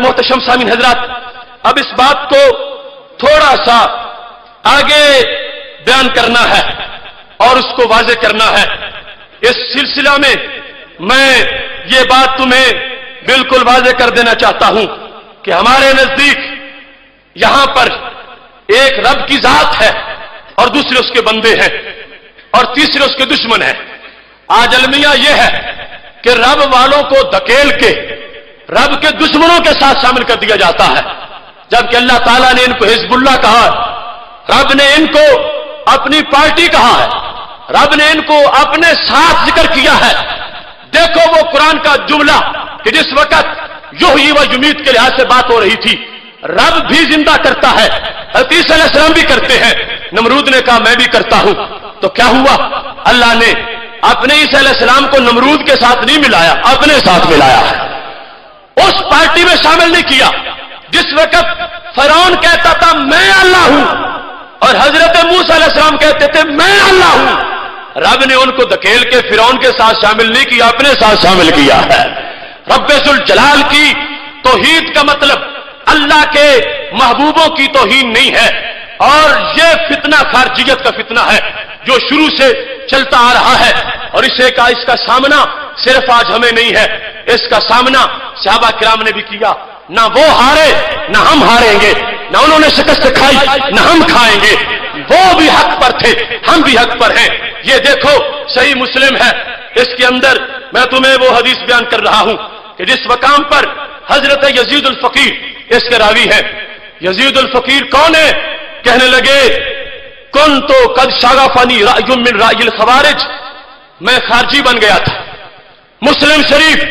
محتشم سامعین حضرات، اب اس بات کو تھوڑا سا آگے بیان کرنا ہے اور اس کو واضح کرنا ہے۔ اس سلسلہ میں میں یہ بات تمہیں بالکل واضح کر دینا چاہتا ہوں کہ ہمارے نزدیک یہاں پر ایک رب کی ذات ہے اور دوسرے اس کے بندے ہیں اور تیسرے اس کے دشمن ہیں۔ آج المیہ یہ ہے کہ رب والوں کو دھکیل کے رب کے دشمنوں کے ساتھ شامل کر دیا جاتا ہے، جبکہ اللہ تعالیٰ نے ان کو حزب اللہ کہا ہے، رب نے ان کو اپنی پارٹی کہا ہے، رب نے ان کو اپنے ساتھ ذکر کیا ہے۔ دیکھو وہ قرآن کا جملہ کہ جس وقت یحیی و یمیت کے لحاظ سے بات ہو رہی تھی، رب بھی زندہ کرتا ہے، عیسیٰ علیہ السلام بھی کرتے ہیں، نمرود نے کہا میں بھی کرتا ہوں، تو کیا ہوا؟ اللہ نے اپنے عیسیٰ علیہ السلام کو نمرود کے ساتھ نہیں ملایا، اپنے ساتھ ملایا ہے، اس پارٹی میں شامل نہیں کیا۔ جس وقت فرعون کہتا تھا میں اللہ ہوں اور حضرت موسیٰ علیہ السلام کہتے تھے میں اللہ ہوں، رب نے ان کو دھکیل کے فرعون کے ساتھ شامل نہیں کیا، اپنے ساتھ شامل کیا ہے۔ رب ذوالجلال کی توحید کا مطلب اللہ کے محبوبوں کی توہین نہیں ہے، اور یہ فتنہ خارجیت کا فتنہ ہے جو شروع سے چلتا آ رہا ہے، اور اس کا سامنا صرف آج ہمیں نہیں ہے، اس کا سامنا صحابہ کرام نے بھی کیا۔ نہ وہ ہارے نہ ہم ہاریں گے، نہ انہوں نے شکست کھائی نہ ہم کھائیں گے، وہ بھی حق پر تھے ہم بھی حق پر ہیں۔ یہ دیکھو صحیح مسلم ہے، اس کے اندر میں تمہیں وہ حدیث بیان کر رہا ہوں کہ جس مقام پر حضرت یزید الفقیر اس کے راوی ہے۔ یزید الفقیر کون ہے؟ کہنے لگے کن تو قد شغفنی رأی من رأی الخوارج، میں خارجی بن گیا تھا۔ مسلم شریف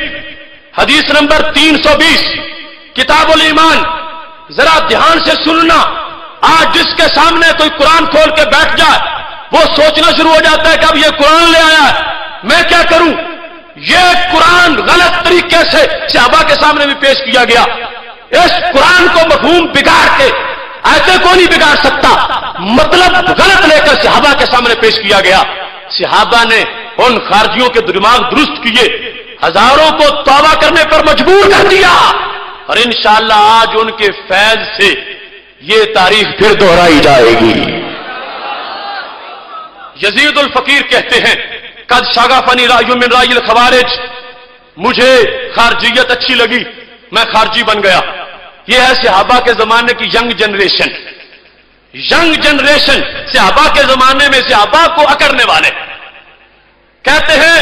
حدیث نمبر 320 کتاب الایمان، ذرا دھیان سے سننا۔ آج جس کے سامنے کوئی قرآن کھول کے بیٹھ جائے وہ سوچنا شروع ہو جاتا ہے کہ اب یہ قرآن لے آیا ہے میں کیا کروں۔ یہ قرآن غلط طریقے سے صحابہ کے سامنے بھی پیش کیا گیا، اس قرآن کو مفہوم بگاڑ کے ایسے کو نہیں بگاڑ سکتا، مطلب غلط لے کر صحابہ کے سامنے پیش کیا گیا۔ صحابہ نے ان خارجیوں کے دماغ درست کیے، ہزاروں کو توبہ کرنے پر مجبور کر دیا، اور انشاءاللہ آج ان کے فیض سے یہ تاریخ پھر دہرائی جائے گی۔ یزید الفقیر کہتے ہیں قد شغفنی رأی من رأی الخوارج، مجھے خارجیت اچھی لگی، میں خارجی بن گیا۔ یہ ہے صحابہ کے زمانے کی ینگ جنریشن، صحابہ کے زمانے میں صحابہ کو اکڑنے والے کہتے ہیں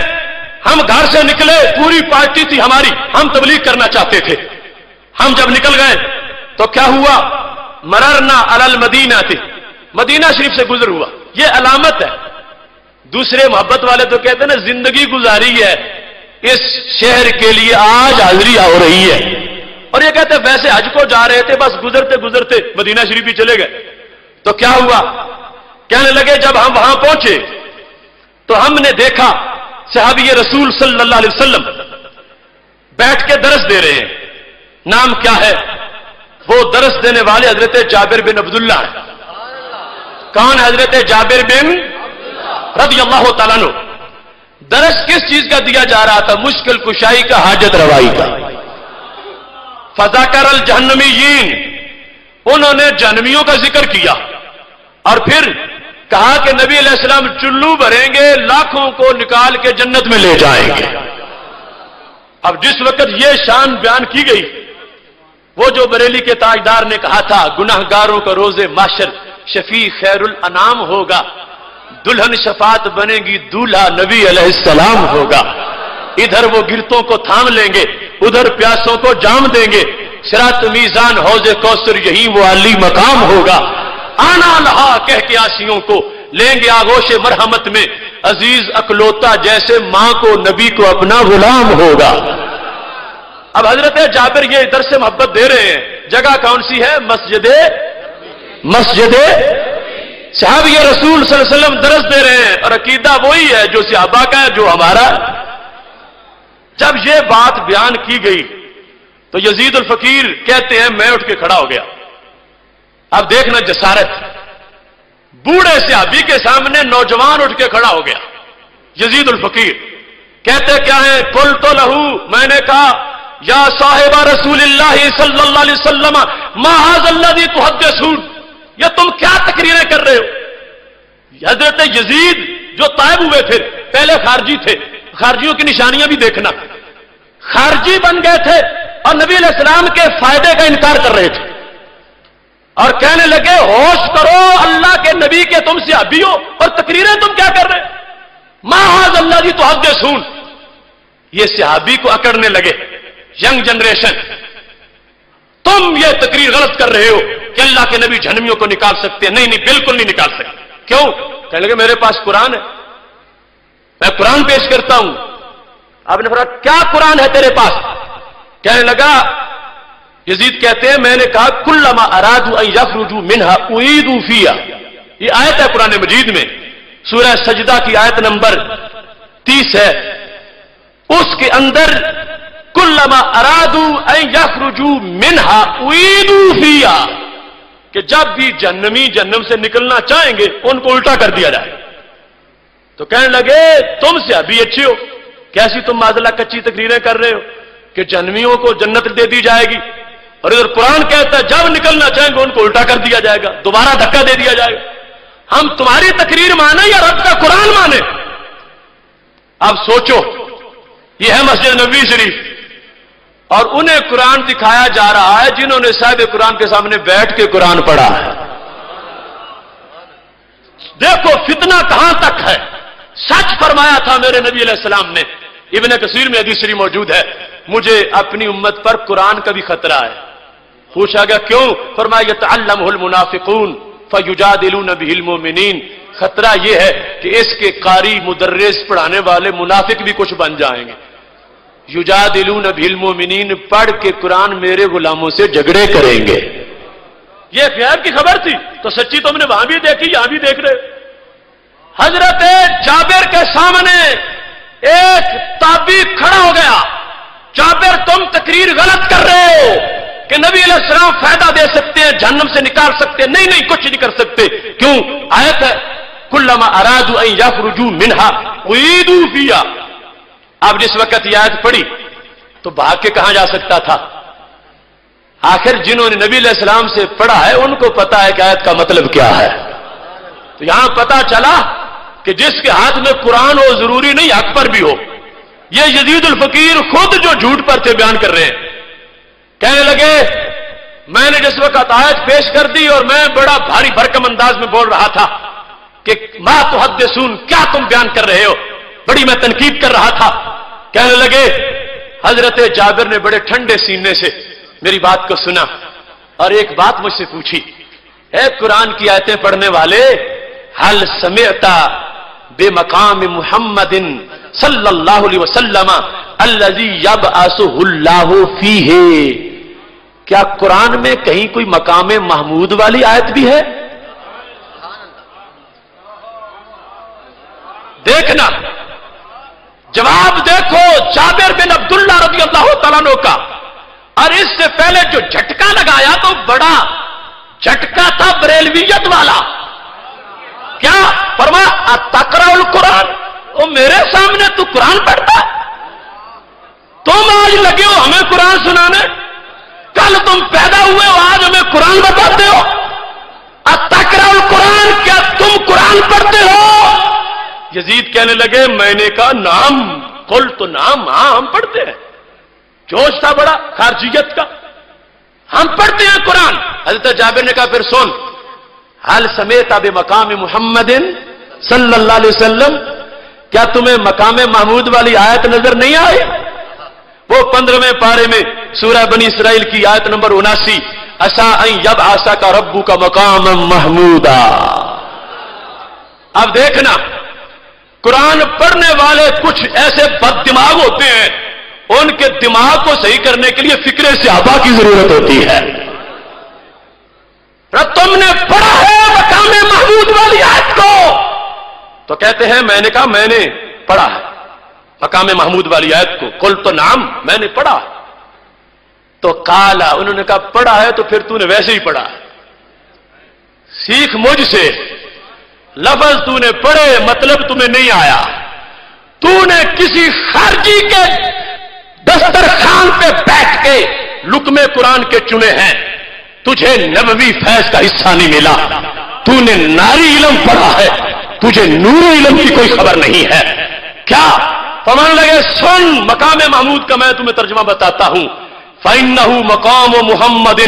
ہم گھر سے نکلے، پوری پارٹی تھی ہماری، ہم تبلیغ کرنا چاہتے تھے، ہم جب نکل گئے تو کیا ہوا؟ مررنا علی المدینہ تھی، مدینہ شریف سے گزر ہوا، یہ علامت ہے۔ دوسرے محبت والے تو کہتے ہیں نا زندگی گزاری ہے اس شہر کے لیے، آج حاضری ہو رہی ہے، اور یہ کہتے ہیں ویسے حج کو جا رہے تھے، بس گزرتے گزرتے مدینہ شریف بھی چلے گئے۔ تو کیا ہوا؟ کہنے لگے جب ہم وہاں پہنچے تو ہم نے دیکھا صحابی رسول صلی اللہ علیہ وسلم بیٹھ کے درس دے رہے ہیں۔ نام کیا ہے؟ وہ درس دینے والے حضرت جابر بن عبداللہ ہیں۔ کون؟ حضرت جابر بن رضی اللہ تعالیٰ عنہ۔ درس کس چیز کا دیا جا رہا تھا؟ مشکل کشائی کا، حاجت روائی کا۔ فذکر الجہنمیین، انہوں نے جہنمیوں کا ذکر کیا، اور پھر کہا کہ نبی علیہ السلام چلو بھریں گے، لاکھوں کو نکال کے جنت میں لے جائیں گے۔ اب جس وقت یہ شان بیان کی گئی، وہ جو بریلی کے تاجدار نے کہا تھا گناہگاروں کا روز محشر شفیع خیر الانام ہوگا، دلہن شفاعت بنے گی، دولہا نبی علیہ السلام ہوگا، ادھر وہ گرتوں کو تھام لیں گے، ادھر پیاسوں کو جام دیں گے، صراط میزان حوض کوثر یہی وہ علی مقام ہوگا، آنا لہا کہہ کے آسیوں کو لیں گے آغوش مرحمت میں، عزیز اکلوتا جیسے ماں کو نبی کو اپنا غلام ہوگا۔ اب حضرت جابر یہ درس محبت دے رہے ہیں، جگہ کون سی ہے؟ مسجد صحابی رسول صلی اللہ علیہ وسلم درس دے رہے ہیں، اور عقیدہ وہی ہے جو صحابہ کا ہے، جو ہمارا۔ جب یہ بات بیان کی گئی تو یزید الفقیر کہتے ہیں میں اٹھ کے کھڑا ہو گیا۔ اب دیکھنا جسارت، بوڑھے صحابی کے سامنے نوجوان اٹھ کے کھڑا ہو گیا۔ یزید الفقیر کہتے کیا ہے؟ قلت لہو، میں نے کہا یا صاحب رسول اللہ صلی اللہ علیہ وسلم ما ھذا الذی تحدثون، یہ تم کیا تقریریں کر رہے ہو؟ حضرت یزید جو طائب ہوئے تھے پہلے خارجی تھے، خارجیوں کی نشانیاں بھی دیکھنا، خارجی بن گئے تھے اور نبی علیہ السلام کے فائدے کا انکار کر رہے تھے اور کہنے لگے ہوش کرو، اللہ کے نبی کے تم صحابی ہو اور تقریریں تم کیا کر رہے؟ ما ھذا الذی تحدثون، یہ صحابی کو اکڑنے لگے، ینگ جنریشن، تم یہ تقریر غلط کر رہے ہو کہ اللہ کے نبی جہنمیوں کو نکال سکتے ہیں، نہیں نہیں بالکل نہیں نکال سکتے، کیوں؟ کہنے لگے میرے پاس قرآن ہے، میں قرآن پیش کرتا ہوں۔ آپ نے فرمایا کیا قرآن ہے تیرے پاس؟ کہنے لگا، یزید کہتے ہیں میں نے کہا کلما ارادوا ان یخرجوا منها اعیدوا فیہا، یہ آیت ہے قرآن مجید میں، سورہ سجدہ کی آیت نمبر 30 ہے، اس کے اندر کلما ارادوا ان یخرجوا منها اعیدوا فیہا، کہ جب بھی جہنمی جہنم سے نکلنا چاہیں گے ان کو الٹا کر دیا جائے۔ تو کہنے لگے تم سے ابھی اچھے ہو، کیسی تم معذلہ کچی تقریریں کر رہے ہو کہ جہنمیوں کو جنت دے دی جائے گی، اور ادھر قرآن کہتا ہے جب نکلنا چاہیں گے ان کو الٹا کر دیا جائے گا، دوبارہ دھکا دے دیا جائے گا۔ ہم تمہاری تقریر مانے یا رب کا قرآن مانے؟ اب سوچو، یہ ہے مسجد نبوی شریف اور انہیں قرآن دکھایا جا رہا ہے جنہوں نے صاحب قرآن کے سامنے بیٹھ کے قرآن پڑھا ہے۔ دیکھو فتنہ کہاں تک ہے، سچ فرمایا تھا میرے نبی علیہ السلام نے، ابن کثیر میں حدیث شریف موجود ہے، مجھے اپنی امت پر قرآن کا بھی خطرہ ہے۔ پوچھا گیا کیوں؟ فرمایا یتعلمہ المنافقون فیجادلون بہ المؤمنین، خطرہ یہ ہے کہ اس کے قاری مدرس پڑھانے والے منافق بھی کچھ بن جائیں گے۔ یجادلون بہ المؤمنین پڑھ کے قرآن میرے غلاموں سے جھگڑے کریں گے، یہ غیب کی خبر تھی تو سچی تم نے وہاں بھی دیکھی یہاں بھی دیکھ رہے۔ حضرت جابر کے سامنے ایک تابعی کھڑا ہو گیا، جابر تم تقریر غلط کر رہے ہو کہ نبی علیہ السلام فائدہ دے سکتے ہیں، جہنم سے نکال سکتے ہیں، نہیں نہیں کچھ نہیں کر سکتے، کیوں؟ آیت ہے کلما ارادوا ان یخرجوا منها اعیدوا فیہا۔ اب جس وقت یہ آیت پڑھی تو بھاگ کے کہاں جا سکتا تھا؟ آخر جنہوں نے نبی علیہ السلام سے پڑھا ہے ان کو پتا ہے کہ آیت کا مطلب کیا ہے۔ تو یہاں پتا چلا کہ جس کے ہاتھ میں قرآن ہو ضروری نہیں حق پر بھی ہو۔ یہ یزید الفقیر خود جو جھوٹ پر تھے بیان کر رہے ہیں، کہنے لگے میں نے جس وقت آیت پیش کر دی اور میں بڑا بھاری بھرکم انداز میں بول رہا تھا کہ ما تحدثون، کیا تم بیان کر رہے ہو، بڑی میں تنقید کر رہا تھا۔ کہنے لگے حضرت جابر نے بڑے ٹھنڈے سینے سے میری بات کو سنا اور ایک بات مجھ سے پوچھی، اے قرآن کی آیتیں پڑھنے والے، حل سمعت بمقام محمد صلی اللہ علیہ وسلم الذی یبعثہ اللہ فیہ، کیا قرآن میں کہیں کوئی مقام محمود والی آیت بھی ہے؟ دیکھنا، جواب دیکھو جابر بن عبداللہ رضی اللہ تعالیٰ عنہ کا، اور اس سے پہلے جو جھٹکا لگایا تو بڑا جھٹکا تھا بریلویت والا۔ کیا فرمایا اتقرأ القرآن، وہ میرے سامنے تو قرآن پڑھتا، تم آج لگے ہو ہمیں قرآن سنانے، کل تم پیدا ہوئے ہو آج ہمیں قرآن بتاتے ہو۔ اتقرأ القرآن، کیا تم قرآن پڑھتے ہو؟ یزید کہنے لگے میں نے کہا نام، قلت نام، ہاں ہم پڑھتے ہیں۔ جوش تھا بڑا خارجیت کا، ہم پڑھتے ہیں قرآن۔ حضرت جابر نے کہا پھر سن، حل سمیت بمقام محمد صلی اللہ علیہ وسلم، کیا تمہیں مقام محمود والی آیت نظر نہیں آئی؟ وہ 15ویں پارے میں سورہ بنی اسرائیل کی آیت نمبر 79، عسیٰ ان یبعثک ربک مقاما محمودا۔ اب دیکھنا، قرآن پڑھنے والے کچھ ایسے بد دماغ ہوتے ہیں، ان کے دماغ کو صحیح کرنے کے لیے فکر صحابہ کی ضرورت ہوتی ہے۔ تم نے پڑھا ہے مقام محمود والی آیت کو؟ تو کہتے ہیں میں نے کہا میں نے پڑھا ہے مقام محمود والی آیت کو، قل تو نام، میں نے پڑھا۔ تو کالا، انہوں نے کہا پڑھا ہے تو پھر تو نے ویسے ہی پڑھا ہے، سیکھ مجھ سے، لفظ تو نے پڑھے مطلب تمہیں نہیں آیا، تو نے کسی خارجی کے دسترخوان پہ بیٹھ کے لقمے قرآن کے چنے ہیں، تجھے نبوی فیض کا حصہ نہیں ملا، تو نے ناری علم پڑھا ہے، تجھے نور علم کی کوئی خبر نہیں ہے کیا؟ فرمان لگے سن، مقام محمود کا میں تمہیں ترجمہ بتاتا ہوں، فَإِنَّهُ مَقَامُ مُحَمَّدٍ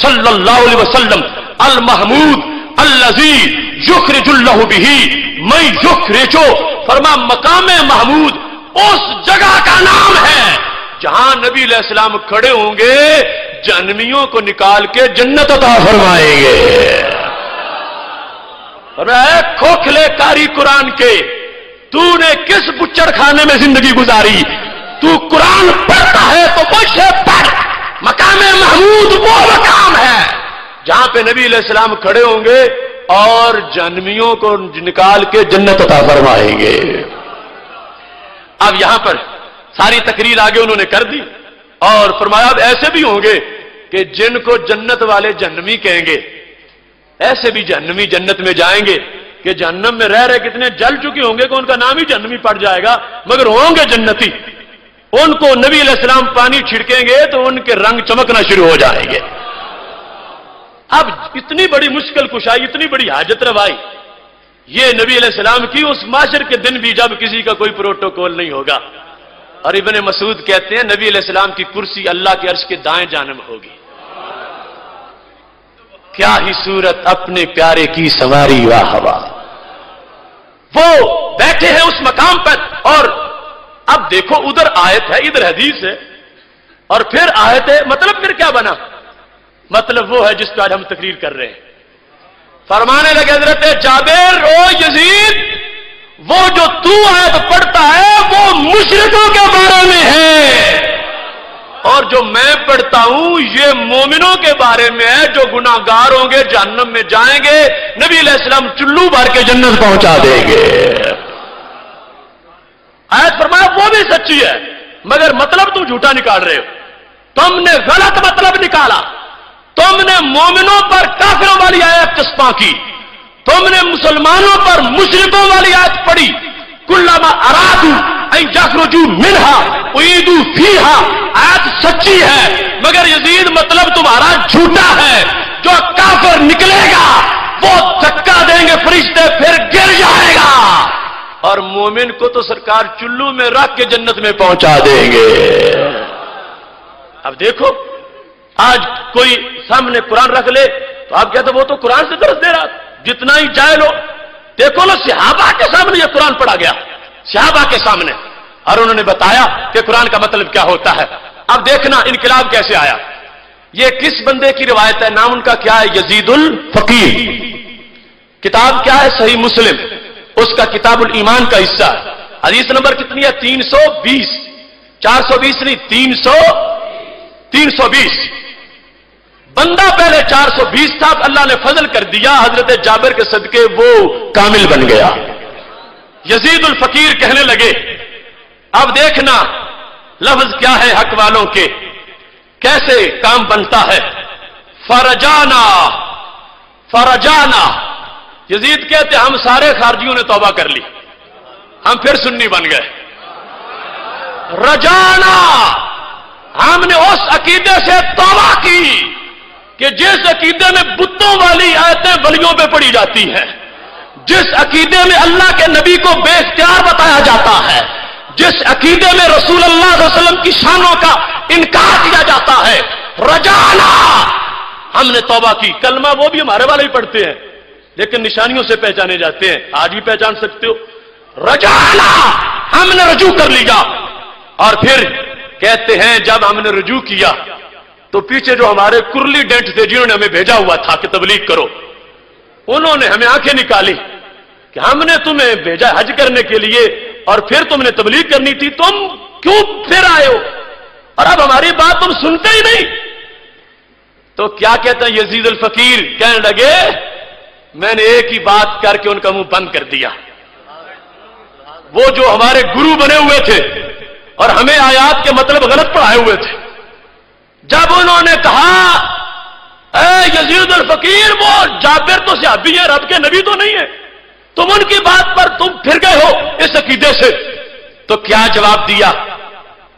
صلی اللہ علیہ وسلم المحمود الذی یخرج اللہ بہ من یخرج، فرما مقام محمود اس جگہ کا نام ہے جہاں نبی علیہ السلام کھڑے ہوں گے، جہنمیوں کو نکال کے جنت عطا فرمائیں گے۔ اے کھوکھلے کاری قرآن کے، تو نے کس بچڑ خانے میں زندگی گزاری؟ تو قرآن پڑھتا ہے تو مجھ سے پڑھ، مقام محمود وہ مقام ہے جہاں پہ نبی علیہ السلام کھڑے ہوں گے اور جہنمیوں کو نکال کے جنت عطا فرمائیں گے۔ اب یہاں پر ساری تقریر آگے انہوں نے کر دی اور فرمایا اب ایسے بھی ہوں گے کہ جن کو جنت والے جہنمی کہیں گے، ایسے بھی جہنمی جنت میں جائیں گے کہ جہنم میں رہ رہے کتنے جل چکے ہوں گے کہ ان کا نام ہی جہنمی پڑ جائے گا، مگر ہوں گے جنتی۔ ان کو نبی علیہ السلام پانی چھڑکیں گے تو ان کے رنگ چمکنا شروع ہو جائیں گے۔ اب اتنی بڑی مشکل کشائی، اتنی بڑی حاجت روائی، یہ نبی علیہ السلام کی اس معاشر کے دن بھی جب کسی کا کوئی پروٹوکول نہیں ہوگا۔ اور ابن مسعود کہتے ہیں نبی علیہ السلام کی کرسی اللہ کے عرش کے دائیں جانب ہوگی۔ کیا ہی صورت اپنے پیارے کی سواری واہ واہ، وہ بیٹھے ہیں اس مقام پر۔ اور اب دیکھو ادھر آیت ہے، ادھر حدیث ہے، اور پھر آیت ہے، مطلب پھر کیا بنا؟ مطلب وہ ہے جس پہ آج ہم تقریر کر رہے ہیں۔ فرمانے لگے حضرت جابر، او یزید، وہ جو تو آیت پڑھتا ہے وہ مشرکوں کے بارے میں ہے، اور جو میں پڑھتا ہوں یہ مومنوں کے بارے میں ہے جو گناہگار ہوں گے جہنم میں جائیں گے، نبی علیہ السلام چلو بھر کے جنت پہنچا دیں گے۔ آیت فرمایا وہ بھی سچی ہے، مگر مطلب تم جھوٹا نکال رہے ہو، تم نے غلط مطلب نکالا، تم نے مومنوں پر کافروں والی آیت چسپاں کی، تم نے مسلمانوں پر مشرکوں والی آیت پڑھی، کلما ارادوا ان یخرجوا منها اعیدوا فیہا، آیت سچی ہے مگر یزید مطلب تمہارا جھوٹا ہے، جو کافر نکلے گا وہ دھکا دیں گے فرشتے پھر گر جائے گا، اور مومن کو تو سرکار چلو میں رکھ کے جنت میں پہنچا دیں گے۔ اب دیکھو آج کوئی سامنے قرآن رکھ لے تو آپ کہتے وہ تو قرآن سے درس دے رہا، جتنا ہی جاہل ہو۔ دیکھو نا صحابہ کے سامنے یہ قرآن پڑھا گیا، صحابہ کے سامنے، اور انہوں نے بتایا کہ قرآن کا مطلب کیا ہوتا ہے۔ اب دیکھنا انقلاب کیسے آیا، یہ کس بندے کی روایت ہے، نام ان کا کیا ہے؟ یزید الفقیر، کتاب کیا ہے؟ صحیح مسلم، اس کا کتاب الایمان کا حصہ، حدیث نمبر کتنی ہے؟ 320، 420 نہیں، 320۔ بندہ پہلے 420 تھا، اللہ نے فضل کر دیا، حضرت جابر کے صدقے وہ کامل بن گیا۔ یزید الفقیر کہنے لگے، اب دیکھنا لفظ کیا ہے حق والوں کے، کیسے کام بنتا ہے۔ فرجانا، فرجانا، یزید کہتے ہم سارے خارجیوں نے توبہ کر لی، ہم پھر سنی بن گئے۔ رجانا، ہم نے اس عقیدے سے توبہ کی کہ جس عقیدے میں بتوں والی آیتیں ولیوں پہ پڑھی جاتی ہیں، جس عقیدے میں اللہ کے نبی کو بے اختیار بتایا جاتا ہے، جس عقیدے میں رسول اللہ صلی اللہ علیہ وسلم کی شانوں کا انکار کیا جاتا ہے، رجانا، ہم نے توبہ کی۔ کلمہ وہ بھی ہمارے والے ہی پڑھتے ہیں لیکن نشانیوں سے پہچانے جاتے ہیں، آج بھی پہچان سکتے ہو۔ رجانا، ہم نے رجوع کر لیا۔ اور پھر کہتے ہیں جب ہم نے رجوع کیا تو پیچھے جو ہمارے کرلی ڈینٹ تھے جنہوں نے ہمیں بھیجا ہوا تھا کہ تبلیغ کرو، انہوں نے ہمیں آنکھیں نکالی کہ ہم نے تمہیں بھیجا حج کرنے کے لیے اور پھر تم نے تبلیغ کرنی تھی، تم کیوں پھر آئے ہو اور اب ہماری بات تم سنتے ہی نہیں۔ تو کیا کہتا ہے یزید الفقیر، کہنے لگے میں نے ایک ہی بات کر کے ان کا منہ بند کر دیا۔ وہ جو ہمارے گرو بنے ہوئے تھے اور ہمیں آیات کے مطلب غلط پڑھائے ہوئے تھے، جب انہوں نے کہا اے یزید الفقیر وہ جابر تو صحابی ہے، رب کے نبی تو نہیں ہے، تم ان کی بات پر تم پھر گئے ہو اس عقیدے سے، تو کیا جواب دیا؟